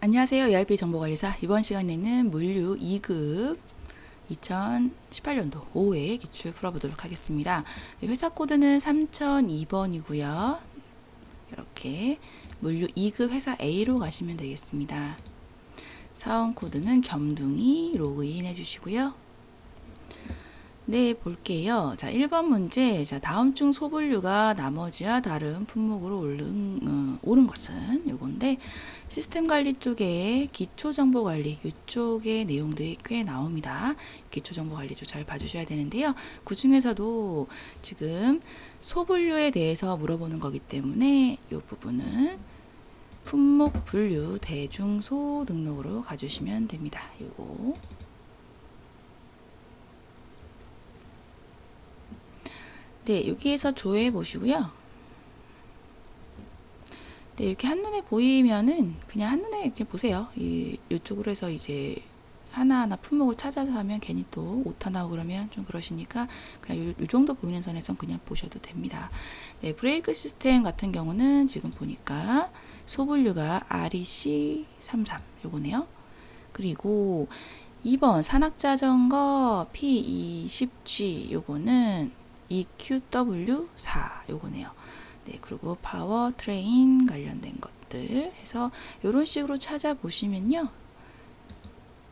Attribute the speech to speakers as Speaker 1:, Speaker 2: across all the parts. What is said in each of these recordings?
Speaker 1: 안녕하세요. ERP 정보관리사. 이번 시간에는 물류 2급 2018년도 5회 기출 풀어보도록 하겠습니다. 회사 코드는 3002번이고요. 이렇게 물류 2급 회사 A로 가시면 되겠습니다. 사원 코드는 겸둥이 로그인 해주시고요. 네, 볼게요. 자, 1번 문제. 자, 다음 중 소분류가 나머지와 다른 품목으로 오른 것은 요건데, 시스템 관리 쪽에 기초 정보 관리, 이쪽에 내용들이 꽤 나옵니다. 기초 정보 관리 좀 잘 봐주셔야 되는데요. 그 중에서도 지금 소분류에 대해서 물어보는 거기 때문에 이 부분은 품목 분류 대중소 등록으로 가주시면 됩니다. 요거. 네, 여기에서 조회해 보시고요. 네, 이렇게 한눈에 보이면은 그냥 한눈에 이렇게 보세요. 이쪽으로 해서 이제 하나하나 품목을 찾아서 하면 괜히 또 오타 나오고 그러면 좀 그러시니까 그냥 요 정도 보이는 선에선 그냥 보셔도 됩니다. 네, 브레이크 시스템 같은 경우는 지금 보니까 소분류가 REC33 요거네요. 그리고 2번 산악자전거 P20G 요거는 EQW4 요거네요. 네, 그리고 파워트레인 관련된 것들 해서 이런 식으로 찾아보시면요.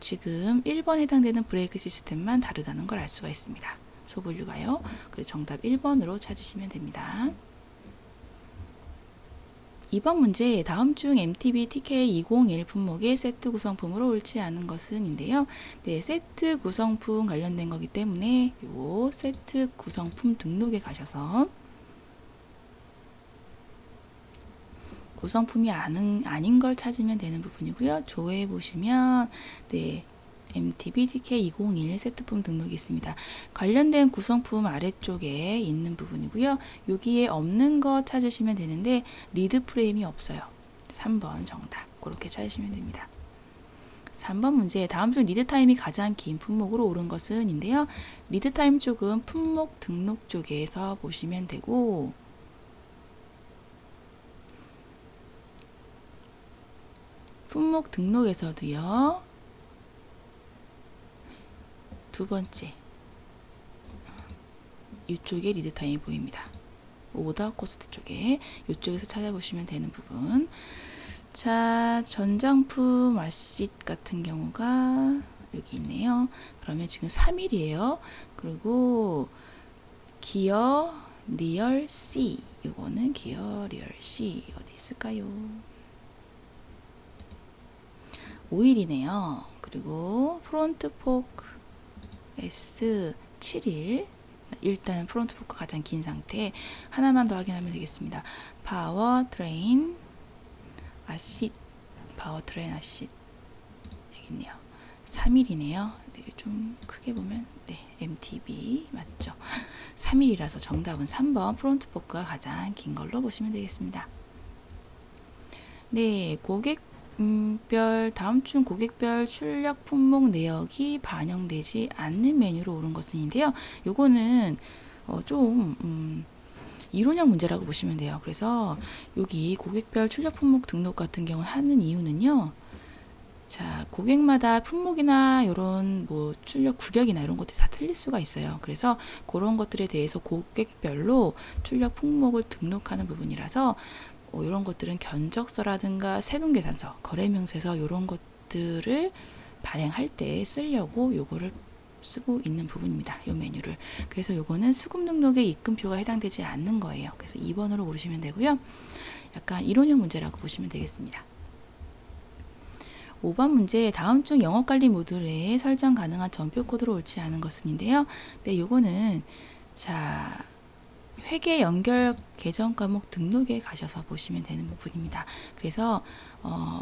Speaker 1: 지금 1번 해당되는 브레이크 시스템만 다르다는 걸 알 수가 있습니다. 소분류가요. 그래서 정답 1번으로 찾으시면 됩니다. 2번 문제, 다음 중 MTB TK201 품목의 세트 구성품으로 옳지 않은 것은 인데요. 네, 세트 구성품 관련된 거기 때문에 요 세트 구성품 등록에 가셔서 구성품이 아닌 걸 찾으면 되는 부분이고요. 조회해 보시면 네, MTB TK201 세트품 등록이 있습니다. 관련된 구성품 아래쪽에 있는 부분이고요. 여기에 없는 거 찾으시면 되는데 리드 프레임이 없어요. 3번 정답. 그렇게 찾으시면 됩니다. 3번 문제, 다음 중 리드 타임이 가장 긴 품목으로 오른 것은 인데요. 리드 타임 쪽은 품목 등록 쪽에서 보시면 되고 품목 등록에서도요. 두 번째 이쪽에 리드 타임이 보입니다. 오더 코스트 쪽에 이쪽에서 찾아보시면 되는 부분. 자, 전장품 아싯 같은 경우가 여기 있네요. 그러면 지금 3일이에요. 그리고 기어 리얼 C 이거는 기어 리얼 C 어디 있을까요? 5일이네요. 그리고 프론트 포크 S 7일. 일단 프론트 포크 가장 긴 상태 하나만 더 확인하면 되겠습니다. 파워트레인 아싯 파워트레인 아싯 여기 있네요. 3일이네요. 네, 좀 크게 보면 네, MTB 맞죠? 3일이라서 정답은 3번 프론트 포크가 가장 긴 걸로 보시면 되겠습니다. 네, 다음 중 고객별 출력 품목 내역이 반영되지 않는 메뉴로 오른 것은인데요. 요거는 좀 이론형 문제라고 보시면 돼요. 그래서 여기 고객별 출력 품목 등록 같은 경우 하는 이유는요. 자, 고객마다 품목이나 이런 뭐 출력 구격이나 이런 것들이 다 틀릴 수가 있어요. 그래서 그런 것들에 대해서 고객별로 출력 품목을 등록하는 부분이라서 이런 것들은 견적서라든가 세금계산서, 거래명세서 이런 것들을 발행할 때 쓰려고 요거를 쓰고 있는 부분입니다. 요 메뉴를. 그래서 요거는 수금 등록에 입금표가 해당되지 않는 거예요. 그래서 2번으로 고르시면 되고요. 약간 이론형 문제라고 보시면 되겠습니다. 5번 문제, 다음 중 영업관리 모듈에 설정 가능한 전표 코드로 옳지 않은 것은인데요. 네, 요거는 자 회계 연결 계정 과목 등록에 가셔서 보시면 되는 부분입니다. 그래서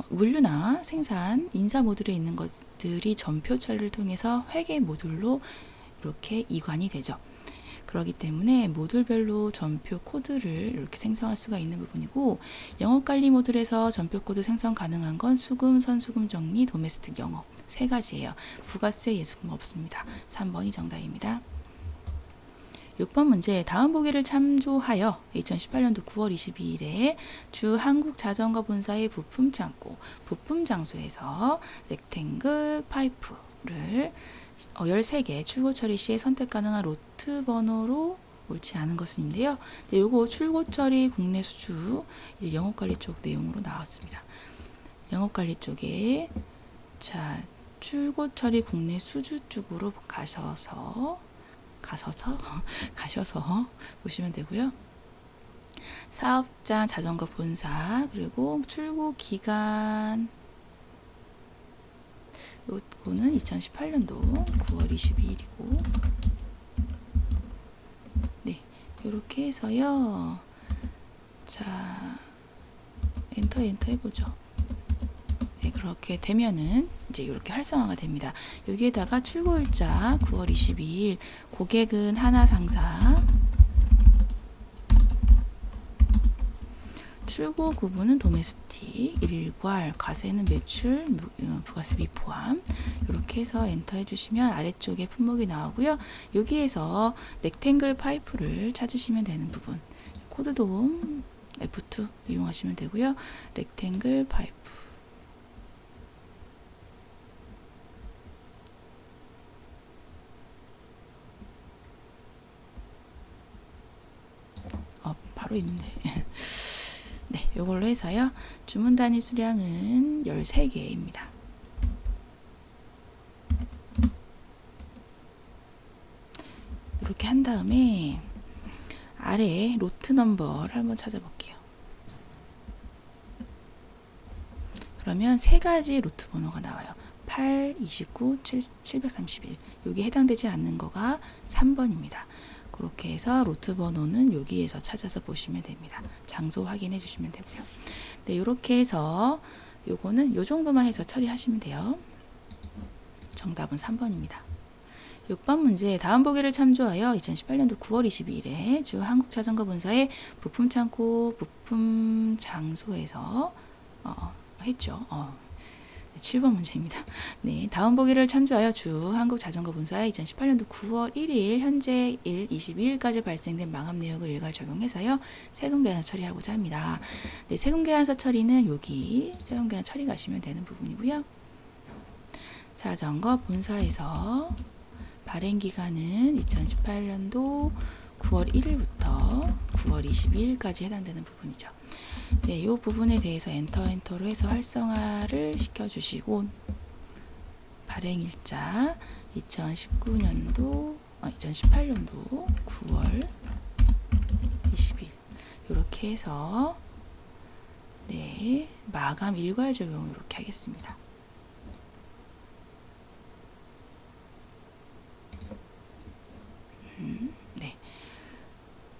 Speaker 1: 물류나 생산, 인사 모듈에 있는 것들이 전표 처리를 통해서 회계 모듈로 이렇게 이관이 되죠. 그렇기 때문에 모듈별로 전표 코드를 이렇게 생성할 수가 있는 부분이고 영업관리 모듈에서 전표 코드 생성 가능한 건 수금, 선수금 정리, 도메스틱 영업 세 가지예요. 부가세, 예수금 없습니다. 3번이 정답입니다. 6번 문제 다음 보기를 참조하여 2018년도 9월 22일에 주 한국자전거본사의 부품창고, 부품장소에서 렉탱글 파이프를 13개 출고 처리 시에 선택 가능한 로트 번호로 옳지 않은 것인데요. 요거 출고 처리 국내 수주 이제 영업관리 쪽 내용으로 나왔습니다. 영업관리 쪽에 자 출고 처리 국내 수주 쪽으로 가셔서 보시면 되고요. 사업자 자전거 본사 그리고 출고 기간 요거는 2018년도 9월 22일이고 네 이렇게 해서요. 자 엔터 해보죠. 네, 그렇게 되면은 이제 이렇게 활성화가 됩니다. 여기에다가 출고일자 9월 22일, 고객은 하나상사, 출고 구분은 도메스틱, 일괄, 과세는 매출, 부가세 미포함. 이렇게 해서 엔터 해주시면 아래쪽에 품목이 나오고요. 여기에서 렉탱글 파이프를 찾으시면 되는 부분. 코드돔 F2 이용하시면 되고요. 렉탱글 파이프. 바로 있는데. 네, 요걸로 해서요. 주문 단위 수량은 13개입니다. 이렇게 한 다음에 아래 로트 넘버를 한번 찾아볼게요. 그러면 세 가지 로트 번호가 나와요. 8, 29, 731. 여기 해당되지 않는 거가 3번입니다. 그렇게 해서 로트 번호는 여기에서 찾아서 보시면 됩니다. 장소 확인해 주시면 되고요. 네, 이렇게 해서 요거는 요 정도만 해서 처리하시면 돼요. 정답은 3번입니다. 6번 문제 다음 보기를 참조하여 2018년도 9월 22일에 주 한국자전거본사의 부품창고 부품장소에서 했죠. 7번 문제입니다. 네, 다음 보기를 참조하여 주 한국자전거본사의 2018년도 9월 1일 현재 22일까지 발생된 마감 내역을 일괄 적용해서요. 세금 계산서 처리하고자 합니다. 네, 세금 계산서 처리는 여기 세금 계산 처리 가시면 되는 부분이고요. 자전거 본사에서 발행 기간은 2018년도 9월 1일부터 9월 22일까지 해당되는 부분이죠. 네, 이 부분에 대해서 엔터로 해서 활성화를 시켜주시고 발행일자 2018년도 9월 20일 이렇게 해서 네, 마감 일괄 적용 이렇게 하겠습니다. 네.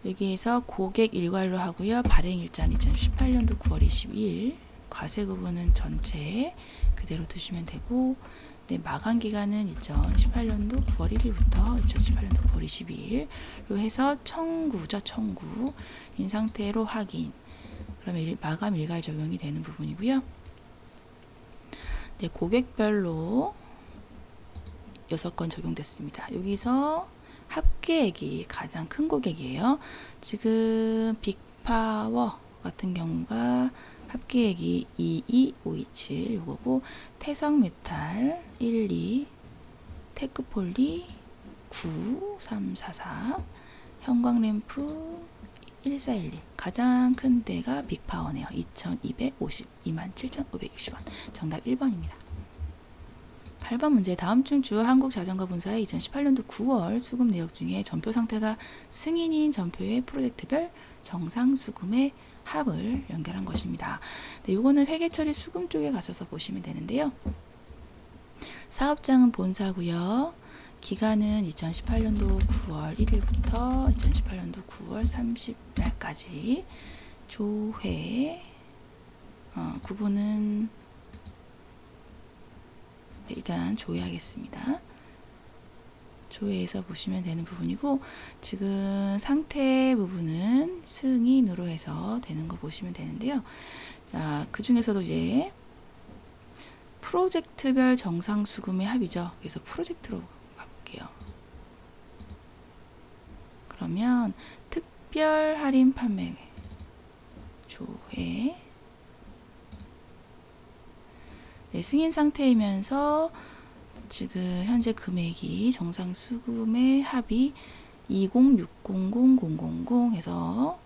Speaker 1: 여기에서 고객 일괄로 하고요. 발행일자는 2018년도 9월 22일, 과세 구분은 전체 그대로 두시면 되고, 네, 마감 기간은 2018년도 9월 1일부터 2018년도 9월 22일로 해서 청구죠. 청구인 상태로 확인. 그러면 마감 일괄 적용이 되는 부분이고요. 네, 고객별로 6건 적용됐습니다. 여기서 합계액이 가장 큰 고객이에요. 지금 빅파워 같은 경우가 합계액이 22527 요거고, 태성메탈 12, 테크폴리 9344, 형광램프 1412. 가장 큰 데가 빅파워네요. 22,560원. 정답 1번입니다. 8번 문제 다음 중 주 한국자전거본사의 2018년도 9월 수급 내역 중에 전표 상태가 승인인 전표의 프로젝트별 정상 수금의 합을 연결한 것입니다. 네, 이거는 회계처리 수금 쪽에 가셔서 보시면 되는데요. 사업장은 본사고요. 기간은 2018년도 9월 1일부터 2018년도 9월 30날까지 조회 구분은 네, 일단 조회하겠습니다. 조회해서 보시면 되는 부분이고, 지금 상태 부분은 승인으로 해서 되는 거 보시면 되는데요. 자, 그 중에서도 이제 프로젝트별 정상 수금의 합이죠. 그래서 프로젝트로 가볼게요. 그러면 특별 할인 판매 조회. 네, 승인 상태이면서 지금 현재 금액이 정상 수금의 합이 2060000 해서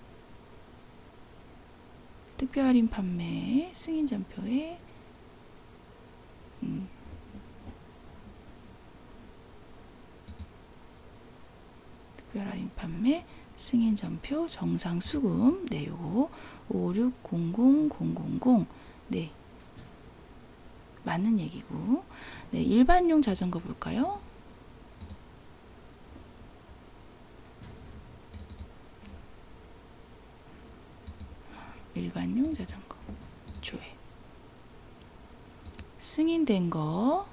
Speaker 1: 특별 할인 판매 승인 전표에 특별 할인 판매 승인 전표 정상 수금 네, 요거 5600000 네. 맞는 얘기고. 네, 일반용 자전거 볼까요? 일반용 자전거 조회. 승인된 거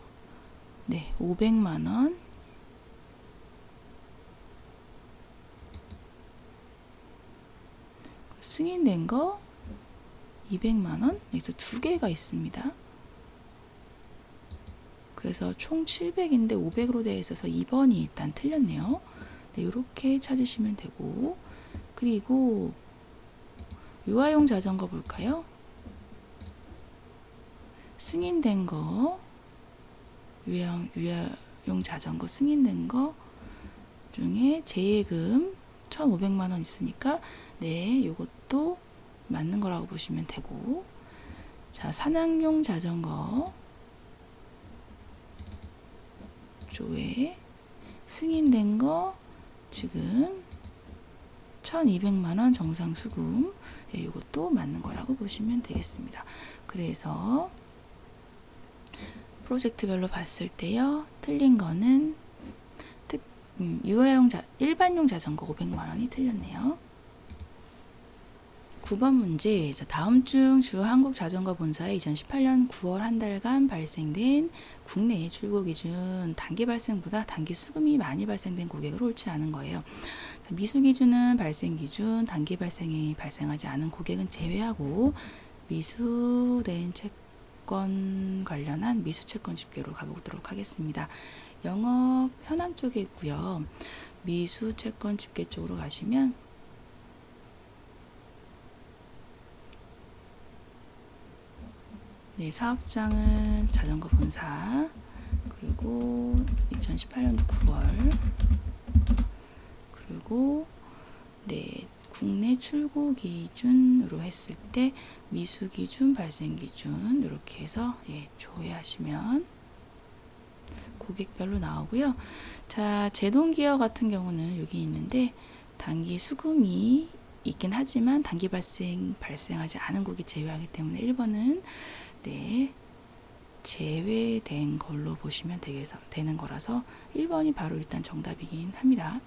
Speaker 1: 네, 500만 원. 승인된 거 200만 원. 여기서 두 개가 있습니다. 그래서 총 700인데 500으로 되어 있어서 2번이 일단 틀렸네요. 네, 이렇게 찾으시면 되고, 그리고 유아용 자전거 볼까요? 승인된 거 유아용 자전거 승인된 거 중에 재예금 1,500만 원 있으니까 네, 요것도 맞는 거라고 보시면 되고, 자, 산악용 자전거 조회 승인된 거 지금 1,200만 원 정상 수금. 예, 이것도 맞는 거라고 보시면 되겠습니다. 그래서 프로젝트별로 봤을 때요, 틀린 거는 일반용 자전거 500만 원이 틀렸네요. 9번 문제. 자, 다음 중 주 한국자전거본사에 2018년 9월 한 달간 발생된 국내 출고 기준 단기 발생보다 단기 수금이 많이 발생된 고객을 옳지 않은 거예요. 자, 미수 기준은 발생 기준, 단기 발생이 발생하지 않은 고객은 제외하고 미수된 채권 관련한 미수 채권 집계로 가보도록 하겠습니다. 영업 현황 쪽에 있고요. 미수 채권 집계 쪽으로 가시면 네, 사업장은 자전거 본사, 그리고 2018년도 9월, 그리고 네, 국내 출고 기준으로 했을 때 미수 기준, 발생 기준 이렇게 해서 예, 조회하시면 고객별로 나오고요. 자, 제동기어 같은 경우는 여기 있는데 단기 수금이 있긴 하지만 단기 발생하지 않은 고객 제외하기 때문에 1번은 네, 제외된 걸로 보시면 되는 거라서 1번이 바로 일단 정답이긴 합니다.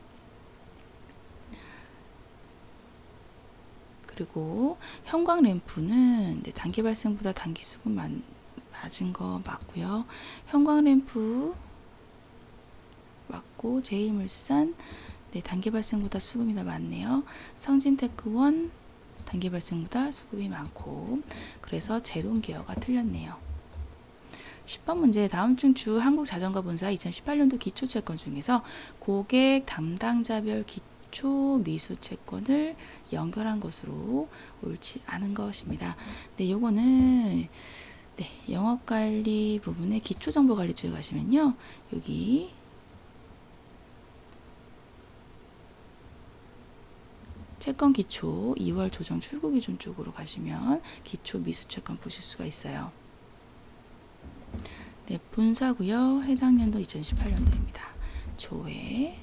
Speaker 1: 그리고 형광 램프는 네, 단기 발생보다 단기 수금 맞은 거 맞고요. 형광 램프 맞고 제일물산 네, 단기 발생보다 수금이 더 많네요. 성진테크원 단기 발생보다 수급이 많고, 그래서 제동기어가 틀렸네요. 10번 문제. 다음 중 주 한국자전거본사 2018년도 기초채권 중에서 고객 담당자별 기초 미수채권을 연결한 것으로 옳지 않은 것입니다. 네, 요거는 네, 영업관리 부분에 기초정보관리 쪽에 가시면요, 여기 채권 기초 2월 조정 출고 기준 쪽으로 가시면 기초 미수채권 보실 수가 있어요. 네, 본사고요. 해당 연도 2018년도입니다. 조회.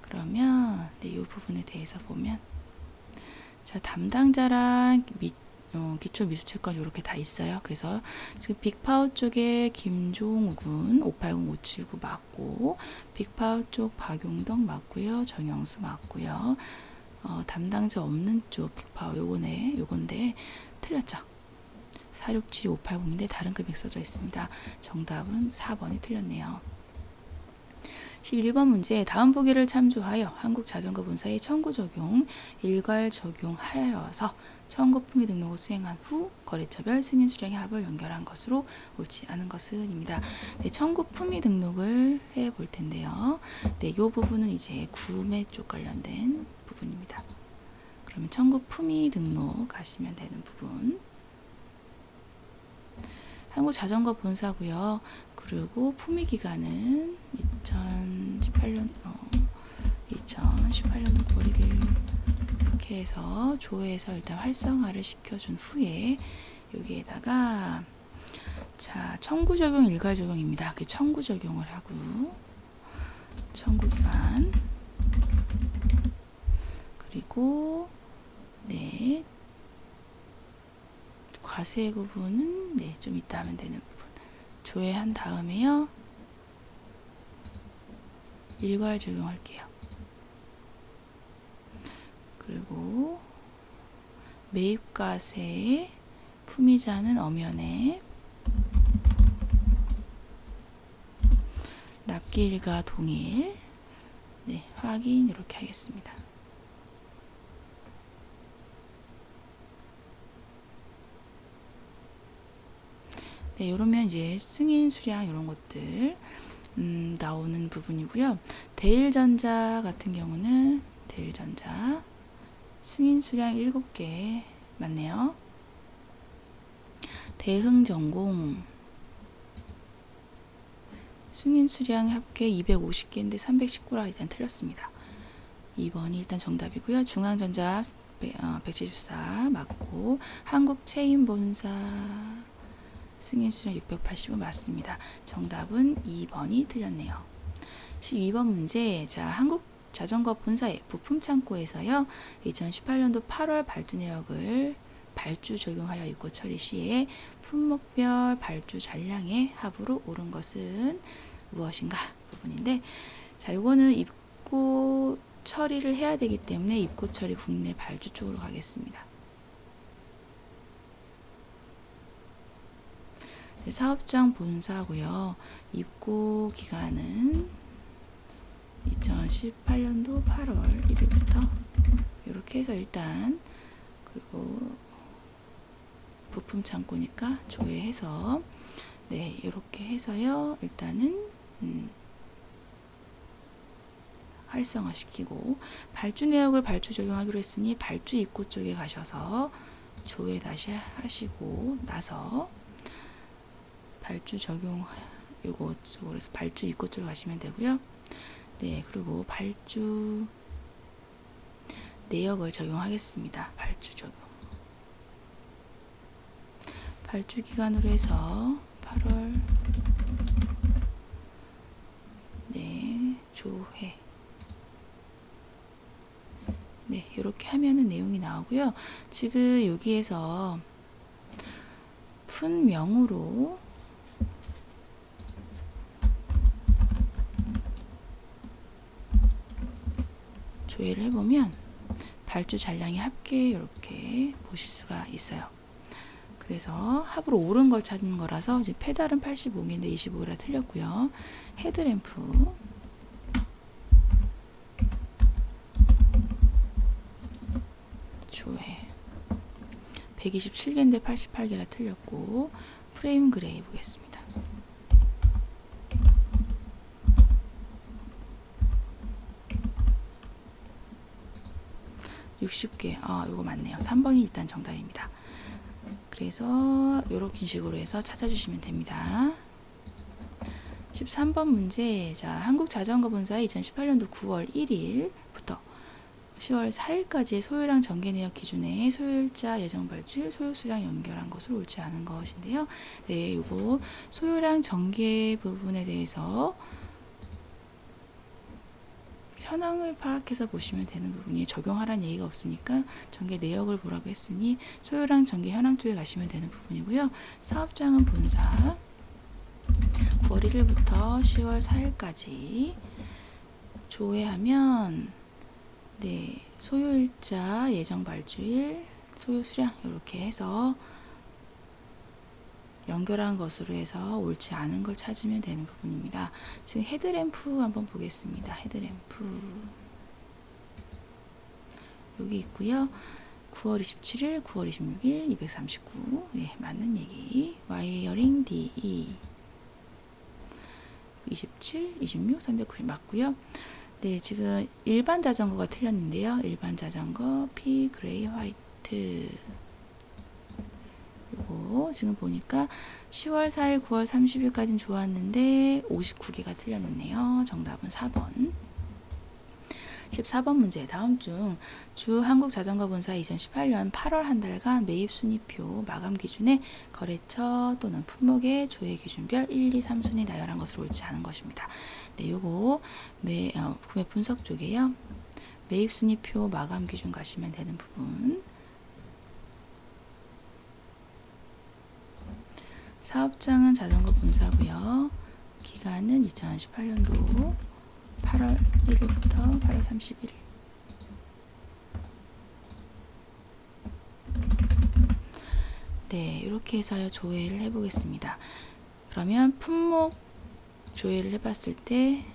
Speaker 1: 그러면 네, 이 부분에 대해서 보면 자, 담당자랑 기초 미수채권 이렇게 다 있어요. 그래서 지금 빅파워 쪽에 김종우 군 580579 맞고, 빅파워 쪽 박용덕 맞고요. 정영수 맞고요. 담당자 없는 쪽 빅파워 요건데 틀렸죠. 4672-580인데 다른 금액 써져 있습니다. 정답은 4번이 틀렸네요. 11번 문제 다음 보기를 참조하여 한국자전거본사의 청구 적용, 일괄 적용하여서 청구 품위 등록을 수행한 후 거래처별 승인 수량의 합을 연결한 것으로 옳지 않은 것은입니다. 네, 청구 품위 등록을 해 볼 텐데요. 네, 이 부분은 이제 구매 쪽 관련된 부분입니다. 그러면 청구 품위 등록 하시면 되는 부분. 한국자전거본사고요. 그리고 품위 기간은 2018년도 9월 1일 이렇게 해서 조회해서 일단 활성화를 시켜준 후에 여기에다가 자 청구 적용 일괄 적용입니다. 그 청구 적용을 하고 청구 기간 그리고 네 과세 구분은 네 좀 이따 하면 되는 부분 조회한 다음에요. 일괄 적용할게요. 그리고 매입과세 품위자는 엄연에 납기일과 동일 네 확인 이렇게 하겠습니다. 네, 이러면 이제 승인 수량 이런 것들 나오는 부분이고요. 대일전자 같은 경우는 대일전자 승인 수량 7개 맞네요. 대흥전공 승인 수량 합계 250개인데 319라 일단 틀렸습니다. 2번이 일단 정답이고요. 중앙전자 174 맞고 한국체인본사 승인 수량 680은 맞습니다. 정답은 2번이 틀렸네요. 12번 문제. 자, 한국자전거본사의 부품창고에서요. 2018년도 8월 발주 내역을 발주 적용하여 입고 처리 시에 품목별 발주 잔량의 합으로 오른 것은 무엇인가 부분인데 자, 요거는 입고 처리를 해야 되기 때문에 입고 처리 국내 발주 쪽으로 가겠습니다. 사업장 본사고요. 입고 기간은 2018년도 8월 1일부터 이렇게 해서 일단 그리고 부품 창고니까 조회해서 네 이렇게 해서요. 일단은 활성화 시키고 발주 내역을 발주 적용하기로 했으니 발주 입고 쪽에 가셔서 조회 다시 하시고 나서 발주 적용 요거 그래서 발주 입고 쪽에 가시면 되고요. 네, 그리고 발주 내역을 적용하겠습니다. 발주 적용. 발주 기간으로 해서 8월 네, 조회. 네, 이렇게 하면은 내용이 나오고요. 지금 여기에서 품명으로 조회를 해보면 발주 잔량의 합계 이렇게 보실 수가 있어요. 그래서 합으로 오른 걸 찾는 거라서 이제 페달은 85개인데 25라 틀렸고요. 헤드램프 조회 127개인데 88개라 틀렸고 프레임 그레이 보겠습니다. 60개. 요거 맞네요. 3번이 일단 정답입니다. 그래서 이렇게 식으로 해서 찾아주시면 됩니다. 13번 문제. 자, 한국자전거본사의 2018년도 9월 1일부터 10월 4일까지 소요량 전개 내역 기준에 소요일자, 예정 발주일, 소요 수량 연결한 것으로 옳지 않은 것인데요. 네, 이거 소요량 전개 부분에 대해서 현황을 파악해서 보시면 되는 부분이 적용하라는 얘기가 없으니까 전개 내역을 보라고 했으니 소요량 전개 현황 쪽에 가시면 되는 부분이고요. 사업장은 본사 9월 1일부터 10월 4일까지 조회하면 네, 소요일자, 예정 발주일, 소요 수량 이렇게 해서 연결한 것으로 해서 옳지 않은 걸 찾으면 되는 부분입니다. 지금 헤드램프 한번 보겠습니다. 헤드램프 여기 있고요. 9월 27일, 9월 26일, 239. 네, 맞는 얘기. 와이어링 DE 27, 26, 390 맞고요. 네, 지금 일반 자전거가 틀렸는데요. 일반 자전거 P 그레이 화이트. 요거 지금 보니까 10월 4일, 9월 30일까지는 좋았는데 59개가 틀렸네요. 정답은 4번. 14번 문제. 다음 주 한국자전거본사 2018년 8월 한 달간 매입 순위표 마감 기준에 거래처 또는 품목의 조회 기준별 1, 2, 3순위 나열한 것으로 옳지 않은 것입니다. 네, 요거 구매 분석 쪽이에요. 매입 순위표 마감 기준 가시면 되는 부분. 사업장은 자전거 본사고요. 기간은 2018년도 8월 1일부터 8월 31일. 네, 이렇게 해서 조회를 해보겠습니다. 그러면 품목 조회를 해봤을 때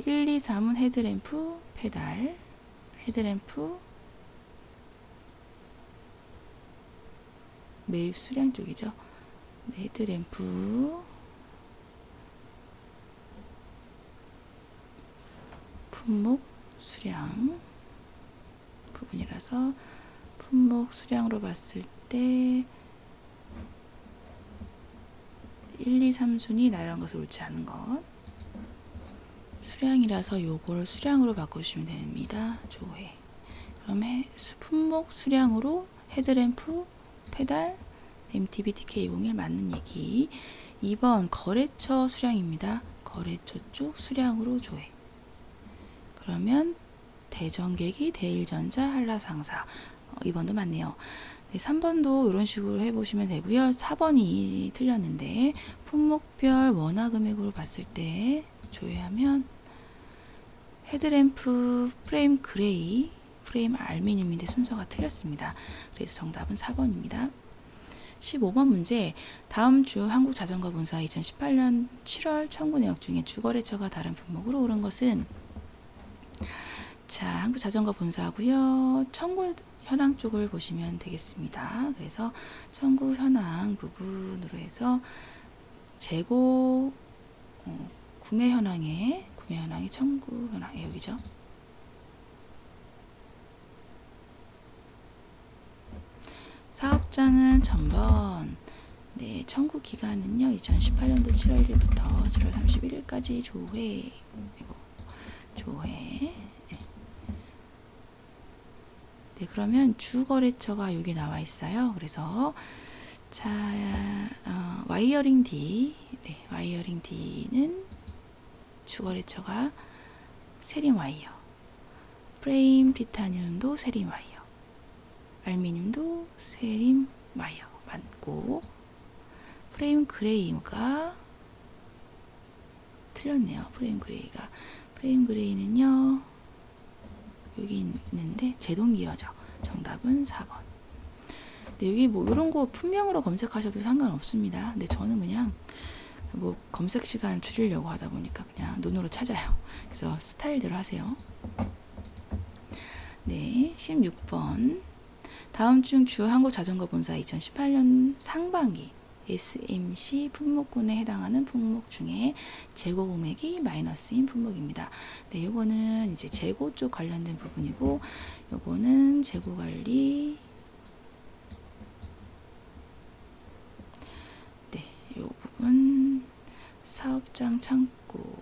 Speaker 1: 1, 2, 3은 헤드램프, 페달, 헤드램프, 매입 수량 쪽이죠. 네, 헤드램프, 품목 수량 부분이라서 품목 수량으로 봤을 때 1, 2, 3순위 나열한 것을 옳지 않은 것. 수량이라서 요걸 수량으로 바꿔주시면 됩니다. 조회. 그럼 품목 수량으로 헤드램프, 페달, MTB TK01 맞는 얘기. 2번 거래처 수량입니다. 거래처 쪽 수량으로 조회. 그러면 대전계기, 대일전자, 한라상사. 2번도 맞네요. 네, 3번도 이런 식으로 해보시면 되고요. 4번이 틀렸는데 품목별 원화 금액으로 봤을 때 조회하면 헤드램프 프레임 그레이, 프레임 알루미늄인데 순서가 틀렸습니다. 그래서 정답은 4번입니다. 15번 문제. 다음 주 한국자전거본사 2018년 7월 청구 내역 중에 주거래처가 다른 품목으로 오른 것은 자, 한국자전거본사고요. 청구 현황 쪽을 보시면 되겠습니다. 그래서 청구 현황 부분으로 해서 재고 구매 현황에 청구 현황에 여기죠. 사업장은 전번. 네, 청구 기간은요. 2018년도 7월 1일부터 7월 31일까지 조회. 조회. 네, 그러면 주거래처가 여기 나와 있어요. 그래서 자, 와이어링 D. 네, 와이어링 D는 주거래처가 세림 와이어. 프레임 티타늄도 세림 와이어. 알루미늄도 세림 와이어 맞고, 프레임 그레이가 틀렸네요. 프레임 그레이는요 여기 있는데 제동기어죠. 정답은 4번. 네, 여기 뭐 이런 거 품명으로 검색하셔도 상관없습니다. 근데 저는 그냥 뭐 검색 시간 줄이려고 하다 보니까 그냥 눈으로 찾아요. 그래서 스타일대로 하세요. 네, 16번. 다음 중 주 한국자전거본사 2018년 상반기 SMC 품목군에 해당하는 품목 중에 재고 금액이 마이너스인 품목입니다. 네, 요거는 이제 재고 쪽 관련된 부분이고, 요거는 재고 관리. 네, 요 부분 사업장 창고.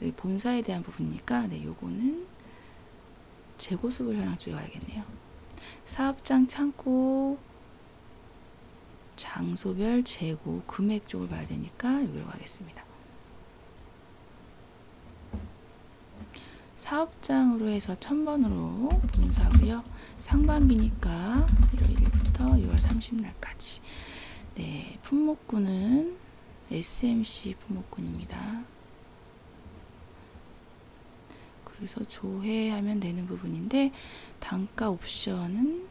Speaker 1: 네, 본사에 대한 부분이니까, 네, 요거는 재고 수불 현황 쪽에 가야겠네요. 사업장 창고 장소별 재고 금액 쪽을 봐야 되니까 여기로 가겠습니다. 사업장으로 해서 1000번으로 본사고요. 상반기니까 1월 1일부터 6월 30일까지. 네, 품목군은 SMC 품목군입니다. 그래서 조회하면 되는 부분인데, 단가 옵션은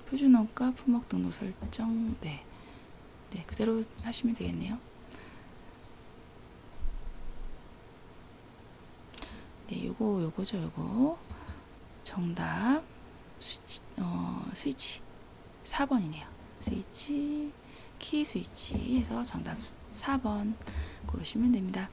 Speaker 1: 표준원가 품목 등록 설정. 네, 그대로 하시면 되겠네요. 네, 요거죠. 요거 정답 스위치 4번이네요. 스위치, 키 스위치 해서 정답 4번 고르시면 됩니다.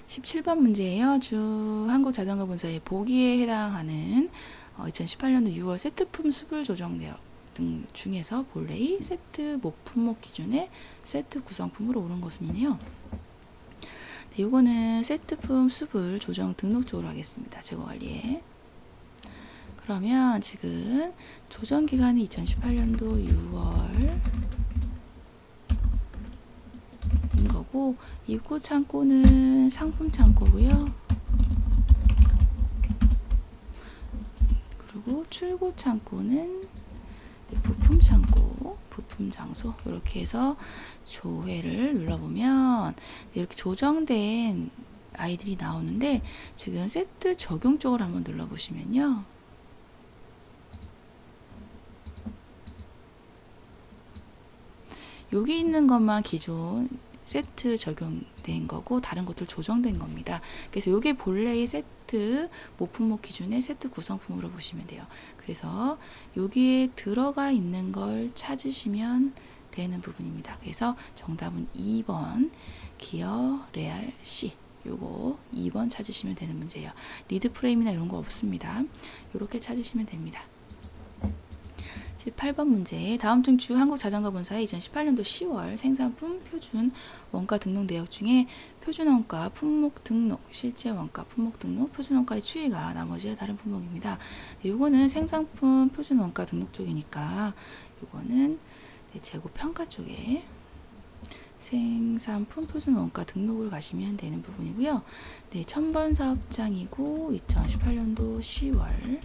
Speaker 1: 17번 문제예요. 주 한국자전거본사의 보기에 해당하는 2018년도 6월 세트품 수불 조정 내역 등 중에서 본래의 세트 목품목 기준의 세트 구성품으로 오른 것은이네요. 네, 요거는 세트품 수불 조정 등록적으로 하겠습니다. 재고관리에. 그러면 지금 조정 기간이 2018년도 6월 인 거고, 입고 창고는 상품 창고고요. 그리고 출고 창고는 부품 창고, 부품 장소. 이렇게 해서 조회를 눌러보면 이렇게 조정된 아이들이 나오는데, 지금 세트 적용 쪽을 한번 눌러보시면요. 여기 있는 것만 기존 세트 적용된 거고, 다른 것들 조정된 겁니다. 그래서 이게 본래의 세트 모품목 기준의 세트 구성품으로 보시면 돼요. 그래서 여기에 들어가 있는 걸 찾으시면 되는 부분입니다. 그래서 정답은 2번 기어 레알 C, 요거 2번 찾으시면 되는 문제예요. 리드 프레임이나 이런 거 없습니다. 이렇게 찾으시면 됩니다. 18번 문제. 다음 중 한국자전거본사의 2018년도 10월 생산품 표준 원가 등록 내역 중에 표준 원가 품목 등록, 실제 원가 품목 등록, 표준 원가의 추이가 나머지와 다른 품목입니다. 요거는 생산품 표준 원가 등록 쪽이니까 요거는 재고 평가 쪽에 생산품 표준 원가 등록을 가시면 되는 부분이고요. 네, 1000번 사업장이고 2018년도 10월.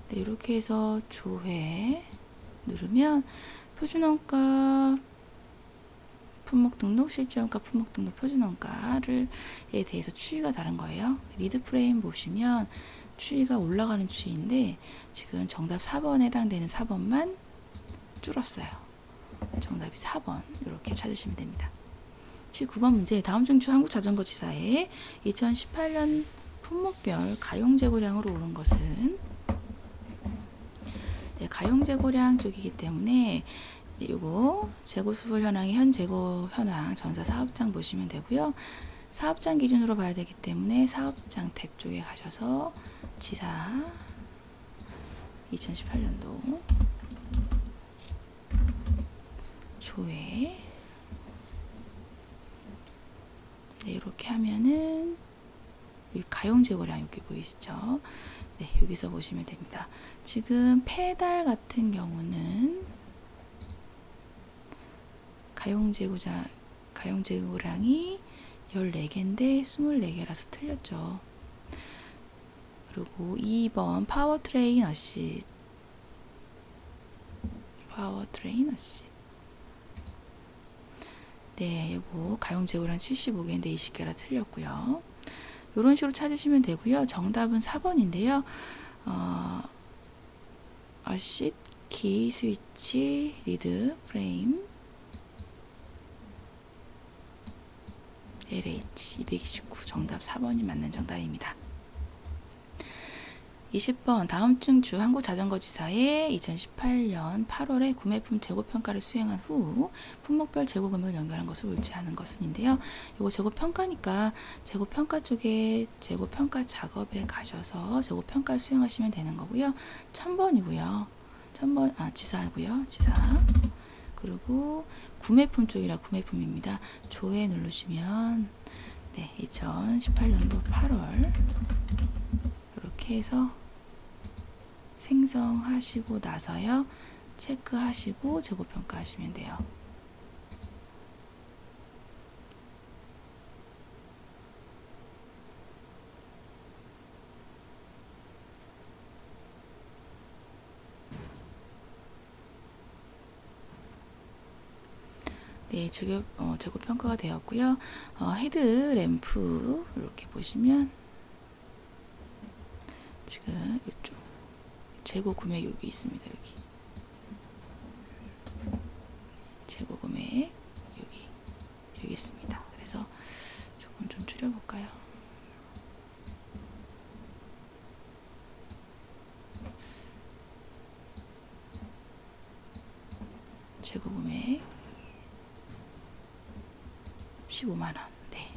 Speaker 1: 네, 이렇게 해서 조회 누르면 표준원가 품목 등록, 실제원가 품목 등록, 표준원가에 대해서 추이가 다른 거예요. 리드 프레임 보시면 추이가 올라가는 추이인데 지금 정답 4번에 해당되는 4번만 줄었어요. 정답이 4번 이렇게 찾으시면 됩니다. 19번 문제. 다음 중 한국자전거지사의 2018년 품목별 가용재고량으로 오른 것은? 네, 가용재고량 쪽이기 때문에 이거 재고수불 현황의 현 재고 현황 전사 사업장 보시면 되고요. 사업장 기준으로 봐야 되기 때문에 사업장 탭 쪽에 가셔서 지사 2018년도 조회. 네, 이렇게 하면은 여기 가용재고량 여기 보이시죠? 네, 여기서 보시면 됩니다. 지금 페달 같은 경우는 가용재고량이 14개인데 24개라서 틀렸죠. 그리고 2번 파워트레인 어시. 네, 이거 가용재고량 75개인데 20개라 틀렸고요. 이런 식으로 찾으시면 되고요. 정답은 4번인데요. 어시, 키, 스위치, 리드, 프레임, LH 229 정답 4번이 맞는 정답입니다. 20번. 다음 중 한국자전거지사의 2018년 8월에 구매품 재고평가를 수행한 후 품목별 재고금액을 연결한 것을 옳지 않은 것은인데요. 이거 재고평가니까 재고평가 쪽에 재고평가 작업에 가셔서 재고평가 수행하시면 되는 거고요. 1000번이고요. 1000번 지사고요. 지사. 그리고 구매품 쪽이라 구매품입니다. 조회 누르시면 네, 2018년도 8월 이렇게 해서 생성하시고 나서요. 체크하시고 재고평가 하시면 돼요. 네, 재고평가가 되었고요. 헤드 램프 이렇게 보시면 지금 이쪽 재고 구매 여기 있습니다. 여기 재고 구매 여기 있습니다. 그래서 조금 좀 줄여볼까요? 재고 구매 15만 원. 네.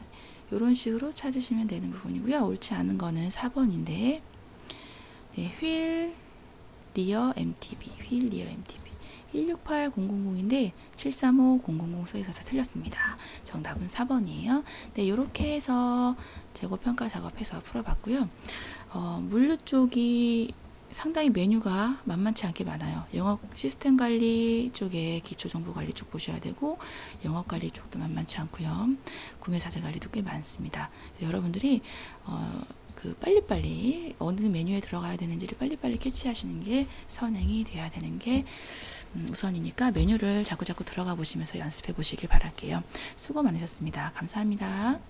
Speaker 1: 이런 식으로 찾으시면 되는 부분이고요. 옳지 않은 거는 4번인데, 네, 휠 리어 MTB, 휠 리어 MTB 168000인데 735000 써 있어서 틀렸습니다. 정답은 4번이에요. 네, 이렇게 해서 재고 평가 작업해서 풀어봤고요. 물류 쪽이 상당히 메뉴가 만만치 않게 많아요. 영업 시스템 관리 쪽에 기초 정보 관리 쪽 보셔야 되고, 영업 관리 쪽도 만만치 않고요. 구매 사제 관리도 꽤 많습니다. 여러분들이 그 빨리빨리 어느 메뉴에 들어가야 되는지를 빨리빨리 캐치하시는 게 선행이 돼야 되는 게 우선이니까 메뉴를 자꾸자꾸 들어가 보시면서 연습해 보시길 바랄게요. 수고 많으셨습니다. 감사합니다.